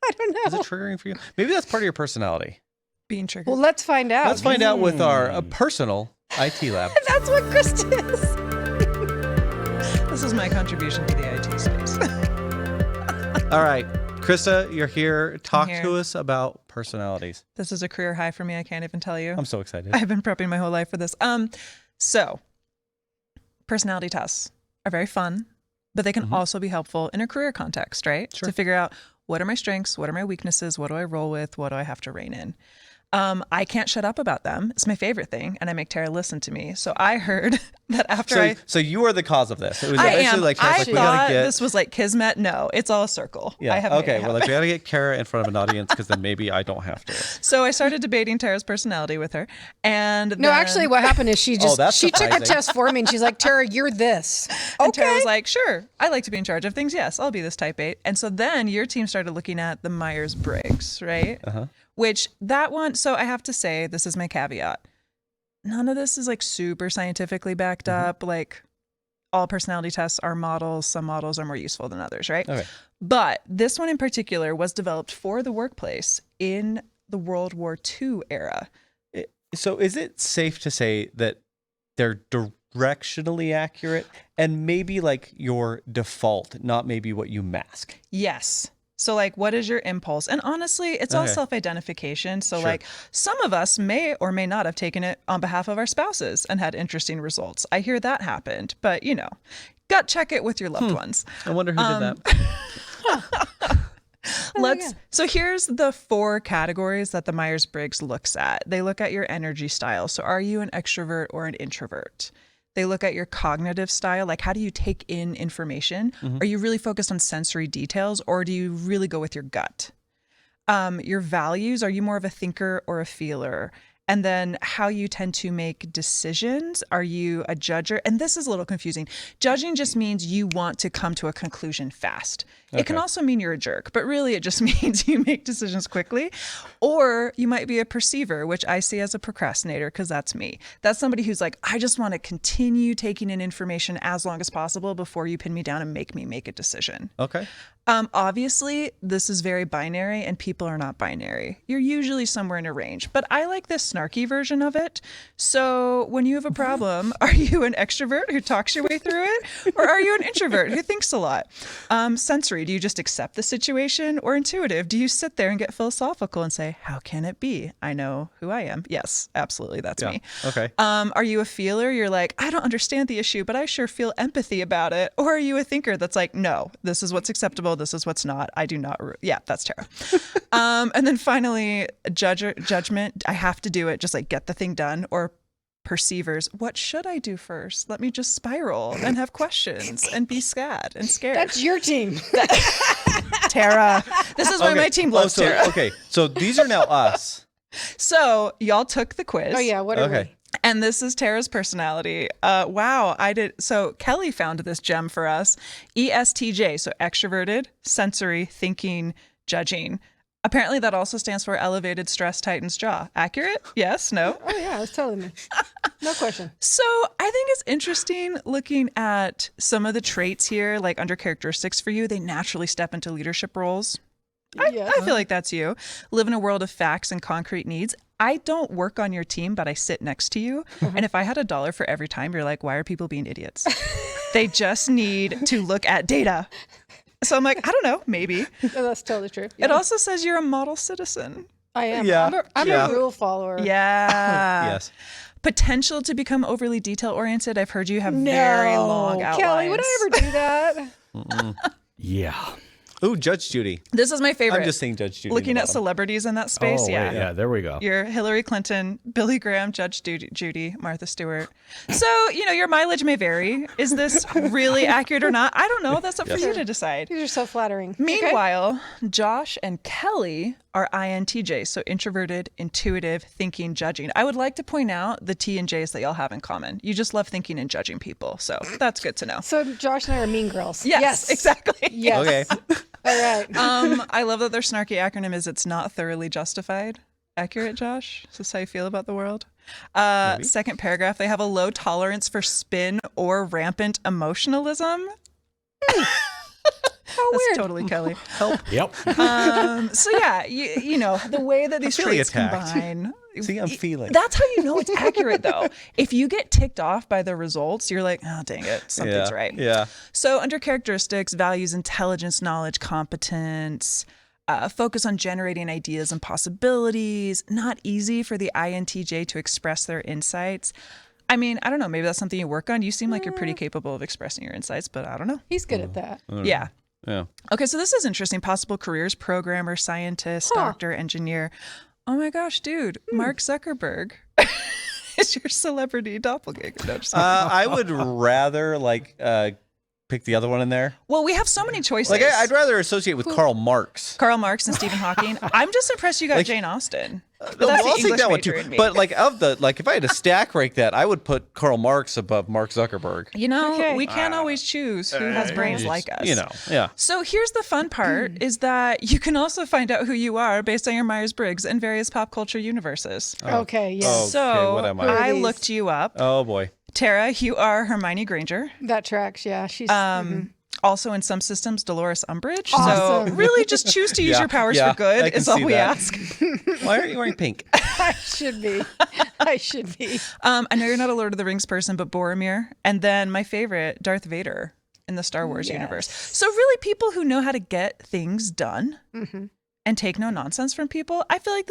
I don't know. Is it triggering for you? Maybe that's part of your personality. Being triggered. Well, let's find out. Let's find out with our personal IT lab. That's what Christa is. This is my contribution to the IT space. All right, Christa, you're here. Talk here. to us about personalities. This is a career high for me. I can't even tell you. I'm so excited. I've been prepping my whole life for this. So personality tests are very fun, but they can also be helpful in a career context, right? Sure. To figure out what are my strengths, what are my weaknesses, what do I roll with, what do I have to rein in. I can't shut up about them. It's my favorite thing, and I make Tara listen to me. So I heard that after So you are the cause of this. It was I eventually am. like, I we thought gotta get. this was like Kismet. No, it's all a circle. Yeah. I have Okay. We're like, we gotta get Kara in front of an audience because then maybe I don't have to. So I started debating Tara's personality with her, and No, then, actually, what happened is she took a surprising. test for me, and she's like, Tara, you're this. And Tara was like, sure, I like to be in charge of things. Yes, I'll be this type 8. And so then your team started looking at the Myers-Briggs, right? Which that one, so I have to say, this is my caveat. None of this is like super scientifically backed up. Like all personality tests are models. Some models are more useful than others, right? Okay. But this one in particular was developed for the workplace in the World War II era. So is it safe to say that they're directionally accurate and maybe like your default, not maybe what you mask? Yes. So like, what is your impulse? And honestly, it's all self-identification. So like some of us may or may not have taken it on behalf of our spouses and had interesting results. I hear that happened, but you know, gut check it with your loved ones. I wonder who did that. So here's the 4 categories that the Myers-Briggs looks at. They look at your energy style. So are you an extrovert or an introvert? They look at your cognitive style, like how do you take in information? Are you really focused on sensory details, or do you really go with your gut? Your values, are you more of a thinker or a feeler? And then how you tend to make decisions. Are you a judger? And this is a little confusing. Judging just means you want to come to a conclusion fast. It can also mean you're a jerk, but really it just means you make decisions quickly. Or you might be a perceiver, which I see as a procrastinator because that's me. That's somebody who's like, I just want to continue taking in information as long as possible before you pin me down and make me make a decision. Okay. Obviously, this is very binary and people are not binary. You're usually somewhere in a range, but I like this snarky version of it. So when you have a problem, are you an extrovert who talks your way through it? Or are you an introvert who thinks a lot? Sensory, do you just accept the situation? Or intuitive, do you sit there and get philosophical and say, how can it be? I know who I am. Yes, absolutely, that's me. Okay. Are you a feeler? You're like, I don't understand the issue, but I sure feel empathy about it. Or are you a thinker that's like, no, this is what's acceptable. This is what's not. I do not. Yeah, that's Tara. And then finally, judgment. I have to do it. Just like get the thing done. Or perceivers. What should I do first? Let me just spiral and have questions and be scared. That's your team. Tara. This is why my team loves Tara. Okay. So these are now us. So y'all took the quiz. Oh yeah. What are we? And this is Tara's personality. Wow, I did. So Kelly found this gem for us. ESTJ, so extroverted, sensory, thinking, judging. Apparently that also stands for elevated stress tightens jaw. Accurate? Yes? No? Oh yeah, that's totally me. No question. So I think it's interesting looking at some of the traits here, like under characteristics for you, they naturally step into leadership roles. I feel like that's you. Live in a world of facts and concrete needs. I don't work on your team, but I sit next to you. And if I had $1 for every time, you're like, why are people being idiots? They just need to look at data. So I'm like, I don't know, maybe. No, that's totally true. Yeah. It also says you're a model citizen. I am. Yeah. I'm a rule follower. Yeah. Yes. Potential to become overly detail oriented. I've heard you have very long outlines. Kelly, would I ever do that? Yeah. Ooh, Judge Judy. This is my favorite. I'm just saying Judge Judy. Looking at celebrities in that space, Oh, wait, yeah, there we go. You're Hillary Clinton, Billy Graham, Judge Judy, Martha Stewart. So, your mileage may vary. Is this really accurate or not? I don't know. That's up for you to decide. These are so flattering. Meanwhile, Josh and Kelly are INTJs, so introverted, intuitive, thinking, judging. I would like to point out the T and J's that y'all have in common. You just love thinking and judging people, so that's good to know. So Josh and I are mean girls. Yes. Exactly. Yes. Okay. All right. I love that their snarky acronym is "It's not thoroughly justified." Accurate, Josh? Is this how you feel about the world? Second paragraph, they have a low tolerance for spin or rampant emotionalism. How That's weird. totally Kelly. Yep. So yeah, you know, the way that these feeling traits attacked. combine. See, I'm feeling. That's how you know it's accurate, though. If you get ticked off by the results, you're like, oh, dang it, something's right. Yeah. So under characteristics, values intelligence, knowledge, competence, focus on generating ideas and possibilities, not easy for the INTJ to express their insights. I mean, I don't know, maybe that's something you work on. You seem like you're pretty capable of expressing your insights, but I don't know. He's good at that. Yeah. Yeah. Okay, so this is interesting. Possible careers: programmer, scientist, doctor, engineer. Oh my gosh, dude, Mark Zuckerberg is your celebrity doppelganger. No, just kidding. I would rather pick the other one in there. Well, we have so many choices. Like I'd rather associate with Karl Marx. Karl Marx and Stephen Hawking. I'm just impressed you got Jane Austen. But No, that's the I'll take English that one major too. in me. But if I had to stack rank that, I would put Karl Marx above Mark Zuckerberg. You know, Okay. we can't always choose who has brains like us. You know, yeah. So here's the fun part is that you can also find out who you are based on your Myers-Briggs and various pop culture universes. Okay, yeah. Oh. Okay, So what am I? Who are I these? looked you up. Oh boy. Tara, you are Hermione Granger. That tracks, yeah. She's Also in some systems, Dolores Umbridge. Awesome. So really just choose to use Yeah, your powers yeah, for good I can is all see we that. ask. Why aren't you wearing pink? I should be. I should be. I know you're not a Lord of the Rings person, but Boromir. And then my favorite, Darth Vader in the Star Wars universe. So really people who know how to get things done and take no nonsense from people, I feel like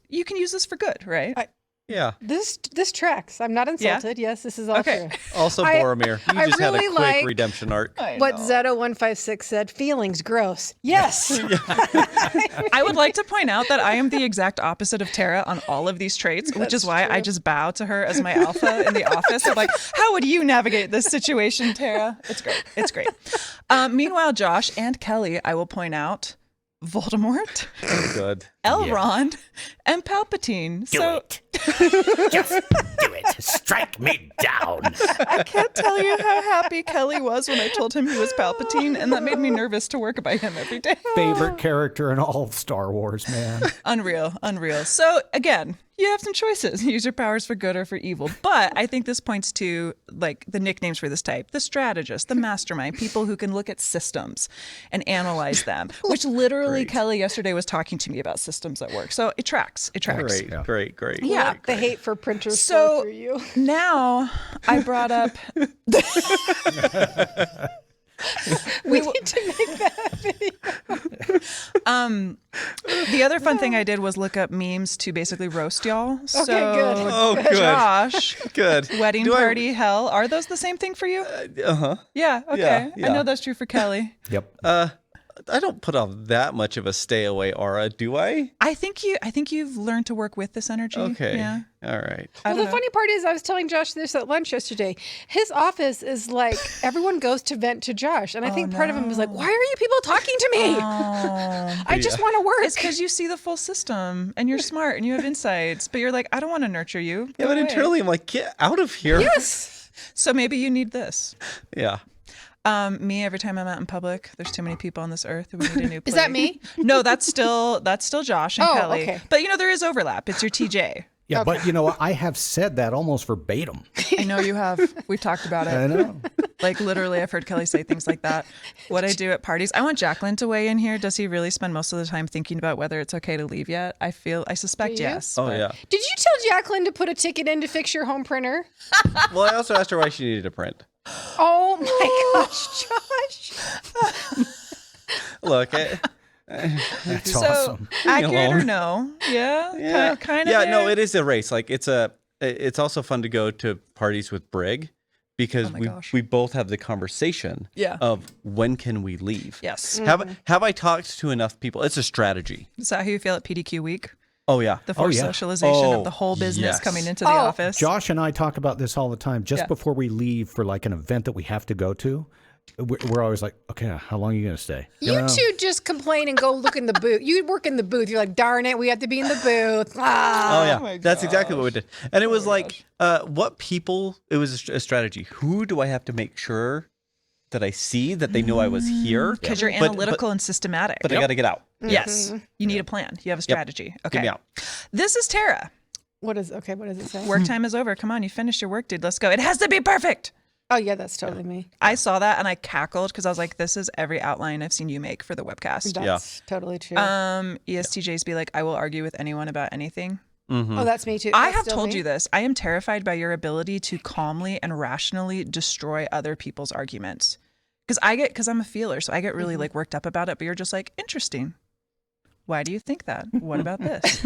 you can use this for good, right? Yeah. This tracks. I'm not insulted. Yes, this is all Okay. true. Also, I- Boromir. You I just had a really quick like- redemption arc. What Zeta156 said, feelings gross. Yes. I would like to point out that I am the exact opposite of Tara on all of these traits, which is why I just bow to her as my alpha in the office. I'm like, how would you navigate this situation, Tara? It's great. It's great. Meanwhile, Josh and Kelly, I will point out, Voldemort, Good. Elrond, and Palpatine. Do it. Just do it. Strike me down. I can't tell you how happy Kelly was when I told him he was Palpatine, and that made me nervous to work by him every day. Favorite character in all of Star Wars, man. Unreal, unreal. So again, you have some choices. Use your powers for good or for evil. But I think this points to like the nicknames for this type: the strategist, the mastermind, people who can look at systems and analyze them, which literally Kelly yesterday was talking to me about systems at work. So it tracks. It tracks. Great. Yeah. The hate for printers So- flow through you. Now I brought up We need to make that video. the other fun thing I did was look up memes to basically roast y'all. So good. Oh, good. Josh, Good. wedding Do I- party hell. Are those the same thing for you? Uh-huh. Yeah. Okay. yeah. I know that's true for Kelly. Yep. I don't put off that much of a stay away aura, do I? I think you've learned to work with this energy. Okay. Yeah. All right. I Well, don't the know. funny part is, I was telling Josh this at lunch yesterday. His office is like everyone goes to vent to Josh, and I think part of him is like, "Why are you people talking to me? Oh. I just want to work." It's because you see the full system and you're smart and you have insights, but you're like, I don't want to nurture you. Yeah, Go but away. internally I'm like, get out of here. Yes. So maybe you need this. Yeah. Me, every time I'm out in public, there's too many people on this earth. We need a new Is that plate. me? No, that's still Josh and Oh, Kelly. okay. But there is overlap. It's your TJ. Yeah, but you know what? I have said that almost verbatim. I know you have. We've talked about I it. know. Like literally, I've heard Kelly say things like that. What I do at parties. I want Jacqueline to weigh in here. Does he really spend most of the time thinking about whether it's okay to leave yet? I suspect Do you? yes. Oh, but- yeah. Did you tell Jacqueline to put a ticket in to fix your home printer? Well, I also asked her why she needed a print. Oh my gosh, Josh. Look, That's So awesome. accurate or alone. no? Yeah. yeah, Kind of. Yeah, no, there? it is a race. Like it's also fun to go to parties with Brig because Oh my we gosh. we both have the conversation Yeah. of when can we leave. Yes. Have I talked to enough people? It's a strategy. Is that how you feel at PDQ week? Oh yeah. The forced yeah. socialization Oh, of the whole business yes. coming into the Oh. office. Josh and I talk about this all the time. Just Yeah. before we leave for like an event that we have to go to, we're always like, okay, how long are you going to stay? You two just complain and go look in the booth. You work in the booth. You're like, darn it, we have to be in the booth. Ah. Oh yeah, my that's exactly what we did. And it was like, what people? It was a strategy. Who do I have to make sure that I see that they know I was here? Because you're But- analytical and systematic. But I got to get out. Yes. You need a plan. You have a strategy. Okay. Get me out. This is Tara. What does it say? Work time is over. Come on, you finished your work, dude. Let's go. It has to be perfect. Oh yeah, that's totally me. I saw that and I cackled because I was like, this is every outline I've seen you make for the webcast. That's totally true. ESTJs be like, I will argue with anyone about anything. Mm-hmm. Oh, that's me too. I That's have still told me. you this. I am terrified by your ability to calmly and rationally destroy other people's arguments. Because I'm a feeler, so I get really like worked up about it, but you're just like, interesting. Why do you think that? What about this?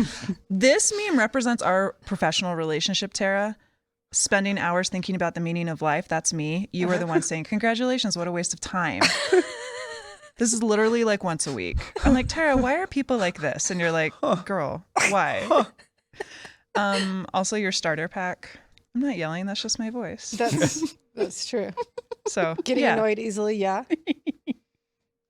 This meme represents our professional relationship, Tara. Spending hours thinking about the meaning of life, that's me. You were the one saying, congratulations, what a waste of time. This is literally like once a week. I'm like, Tara, why are people like this? And you're like, girl, why? Also, your starter pack. I'm not yelling. That's just my voice. That's true. So Getting annoyed easily, yeah.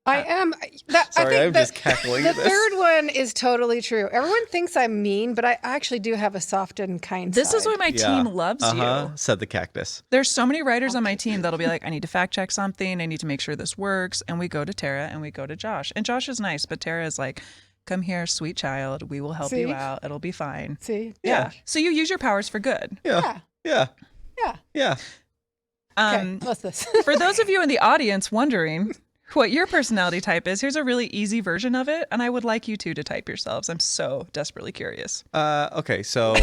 I am. Sorry, I think I'm just cackling the at this. third one is totally true. Everyone thinks I'm mean, but I actually do have a soft and kind this side. is why my team loves you. Said the cactus. There's so many writers on my team that'll be like, I need to fact check something. I need to make sure this works. And we go to Tara and we go to Josh. And Josh is nice, but Tara is like, come here, sweet child. We will help you out. It'll be fine. See? Yeah. So you use your powers for good. Yeah. Okay, what's this? For those of you in the audience wondering what your personality type is, here's a really easy version of it. And I would like you two to type yourselves. I'm so desperately curious. Okay, so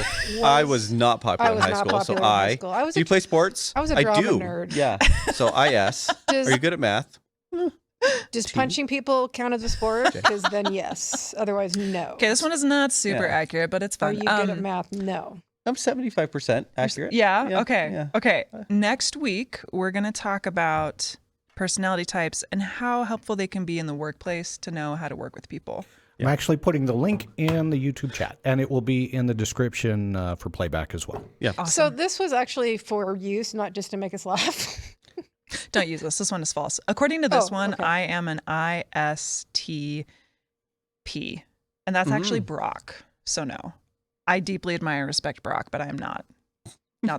I was not popular in high school. So do you play sports? I was a I drama do. nerd. Yeah. So IS. Are you good at math? Does punching people count as a sport? Because then yes. Otherwise, no. Okay, this one is not super accurate, but it's Are fun. you good at math? No. I'm 75% accurate. Yeah. Okay. Yeah. Okay. Next week, we're going to talk about personality types and how helpful they can be in the workplace to know how to work with people. I'm actually putting the link in the YouTube chat, and it will be in the description for playback as well. Yeah. Awesome. So this was actually for use, not just to make us laugh. Don't use this. This one is false. According to this one, okay. I am an ISTP, and that's actually Brock. So no. I deeply admire and respect Brock, but I am not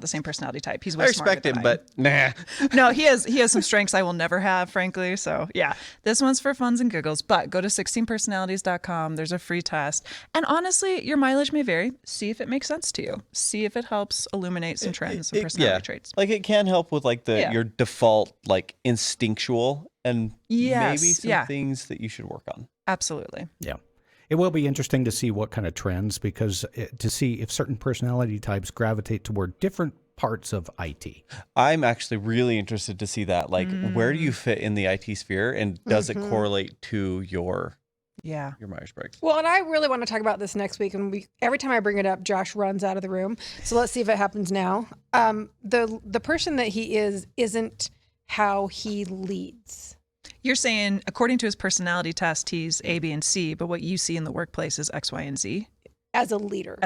the same personality type. He's way I smarter respect him, than I but nah. am. No, he has some strengths I will never have, frankly. So yeah, this one's for funs and giggles, but go to 16personalities.com. There's a free test. And honestly, your mileage may vary. See if it makes sense to you. See if it helps illuminate some trends and personality traits. Like it can help with like your default like instinctual and maybe some things that you should work on. Absolutely. Yeah. It will be interesting to see what kind of trends, because to see if certain personality types gravitate toward different parts of IT. I'm actually really interested to see that. Like, where do you fit in the IT sphere, and does it correlate to your Myers-Briggs? Well, and I really want to talk about this next week. And every time I bring it up, Josh runs out of the room. So let's see if it happens now. The person that he is isn't how he leads. You're saying, according to his personality test, he's A, B, and C, but what you see in the workplace is X, Y, and Z. As a leader.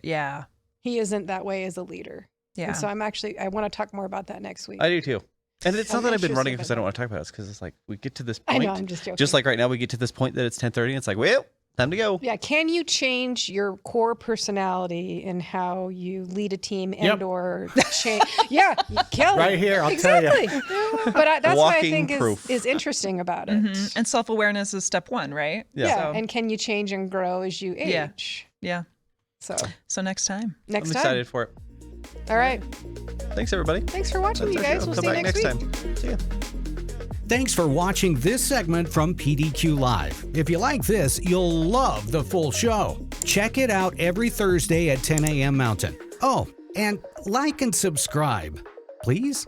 Yeah. He isn't that way as a leader. Yeah. And so I want to talk more about that next week. I do too. And it's not that I've been running interested because I don't want to talk about it. It's because it's like we get to this I point. know, I'm just joking. Just like right now, we get to this point that it's 10:30, and it's like, well, time to go. Yeah. Can you change your core personality in how you lead a team and or change? Yeah. Kelly. Right here, I'll tell you. But that's what I think proof. is interesting about it. And self-awareness is step one, right? Yeah. And can you change and grow as you age? Yeah. So next time. I'm excited for it. All right. Thanks, everybody. Thanks for watching, you guys. We'll Come see you back next week. time. See ya. Thanks for watching this segment from PDQ Live. If you like this, you'll love the full show. Check it out every Thursday at 10 a.m. Mountain. Oh, and like and subscribe, please.